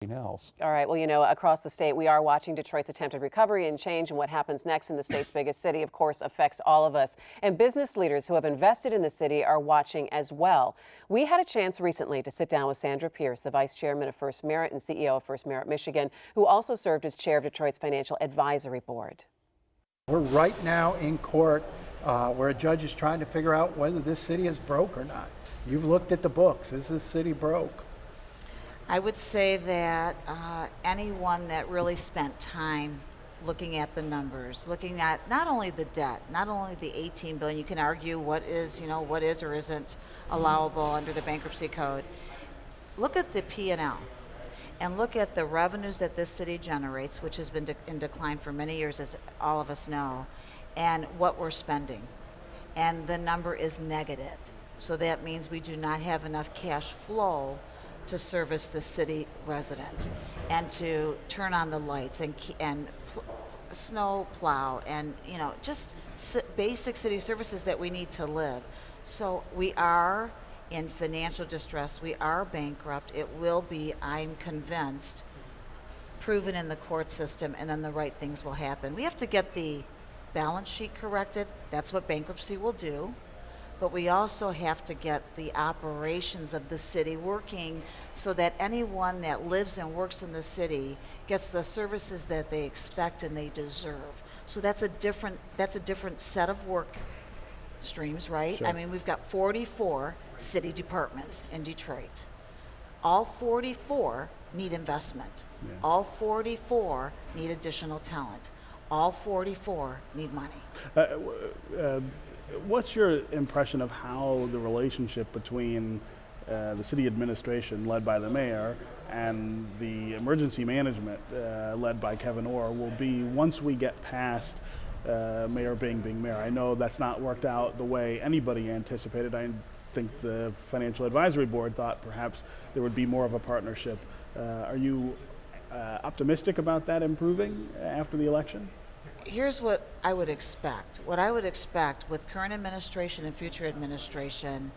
else. All right, well, you know, across the state, we are watching Detroit's attempted recovery and change, and what happens next in the state's biggest city, of course, affects all of us. And business leaders who have invested in the city are watching as well. We had a chance recently to sit down with Sandra Pierce, the vice chairman of FirstMerit and CEO of FirstMerit Michigan, who also served as chair of Detroit's Financial Advisory Board. We're right now in court where a judge is trying to figure out whether this city is broke or not. You've looked at the books. Is this city broke? I would say that anyone that really spent time looking at the numbers, looking at not only the debt, not only the 18 billion, you can argue what is or isn't allowable under the bankruptcy code. Look at the P&L and look at the revenues that this city generates, which has been in decline for many years, as all of us know, and what we're spending. And the number is negative. So that means we do not have enough cash flow to service the city residents and to turn on the lights and snow plow and just basic city services that we need to live. So we are in financial distress. We are bankrupt. It will be, I'm convinced, proven in the court system, and then the right things will happen. We have to get the balance sheet corrected. That's what bankruptcy will do. But we also have to get the operations of the city working so that anyone that lives and works in the city gets the services that they expect and they deserve. So that's a different set of work streams, right? Sure. I mean, we've got 44 city departments in Detroit. All 44 need investment. Yeah. All 44 need additional talent. All 44 need money. What's your impression of how the relationship between the city administration, led by the mayor, and the emergency management, led by Kevin Orr, will be once we get past Mayor Bing being mayor? I know that's not worked out the way anybody anticipated. I think the Financial Advisory Board thought perhaps there would be more of a partnership. Are you optimistic about that improving after the election? Here's what I would expect. What I would expect with current administration and future administration,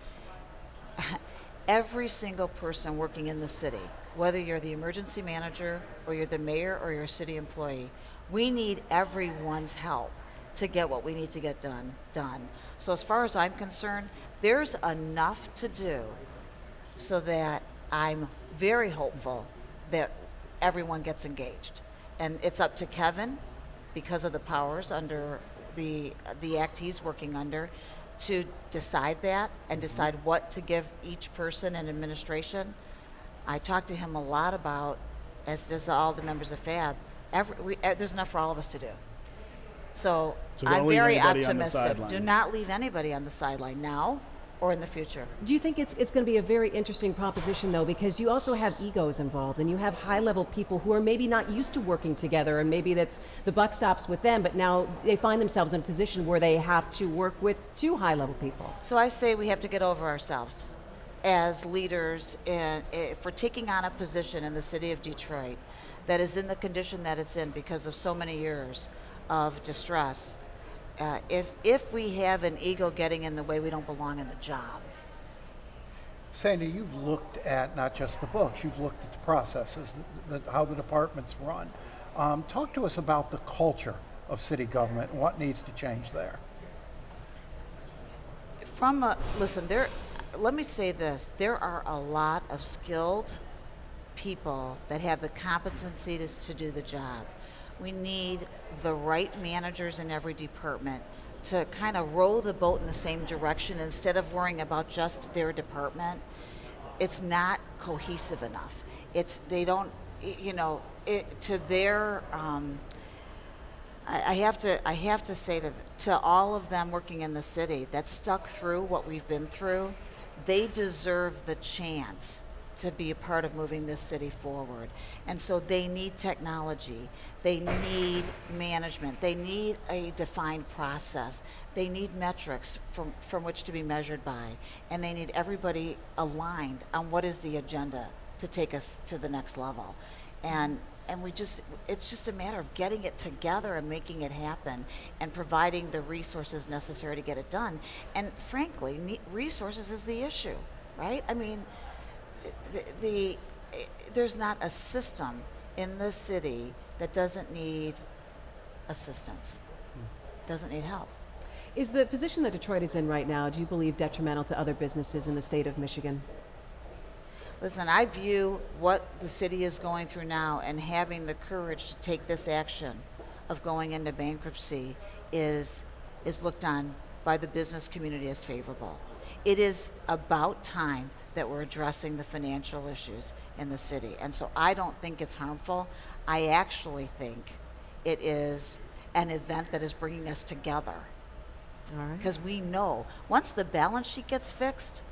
every single person working in the city, whether you're the emergency manager or you're the mayor or you're a city employee, we need everyone's help to get what we need to get done. So as far as I'm concerned, there's enough to do so that I'm very hopeful that everyone gets engaged. And it's up to Kevin, because of the powers under the act he's working under, to decide that and decide what to give each person in administration. I talked to him a lot about, as does all the members of FAB, there's enough for all of us to do. So don't I'm leave very anybody on the optimistic. sideline. Do not leave anybody on the sideline now or in the future. Do you think it's going to be a very interesting proposition, though, because you also have egos involved and you have high-level people who are maybe not used to working together, and maybe that's the buck stops with them, but now they find themselves in a position where they have to work with two high-level people? So I say we have to get over ourselves as leaders for taking on a position in the city of Detroit that is in the condition that it's in because of so many years of distress. If we have an ego getting in the way, we don't belong in the job. Sandy, you've looked at not just the books, you've looked at the processes, how the departments run. Talk to us about the culture of city government and what needs to change there. Let me say this. There are a lot of skilled people that have the competency to do the job. We need the right managers in every department to kind of row the boat in the same direction instead of worrying about just their department. It's not cohesive enough. I have to say to all of them working in the city that stuck through what we've been through, they deserve the chance to be a part of moving this city forward. And so they need technology, they need management, they need a defined process, they need metrics from which to be measured by, and they need everybody aligned on what is the agenda to take us to the next level. And it's just a matter of getting it together and making it happen and providing the resources necessary to get it done. And frankly, resources is the issue, right? I mean, there's not a system in the city that doesn't need assistance, doesn't need help. Is the position that Detroit is in right now, do you believe, detrimental to other businesses in the state of Michigan? Listen, I view what the city is going through now and having the courage to take this action of going into bankruptcy is looked on by the business community as favorable. It is about time that we're addressing the financial issues in the city. And so I don't think it's harmful. I actually think it is an event that is bringing us together. All right. Because we know once the balance sheet gets fixed,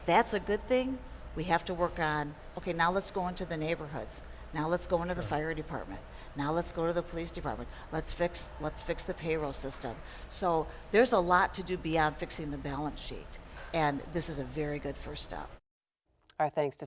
that's a good thing. We have to work on, okay, now let's go into the neighborhoods. Now let's go into the fire department. Now let's go to the police department. Let's fix the payroll system. So there's a lot to do beyond fixing the balance sheet. And this is a very good first step. Our thanks to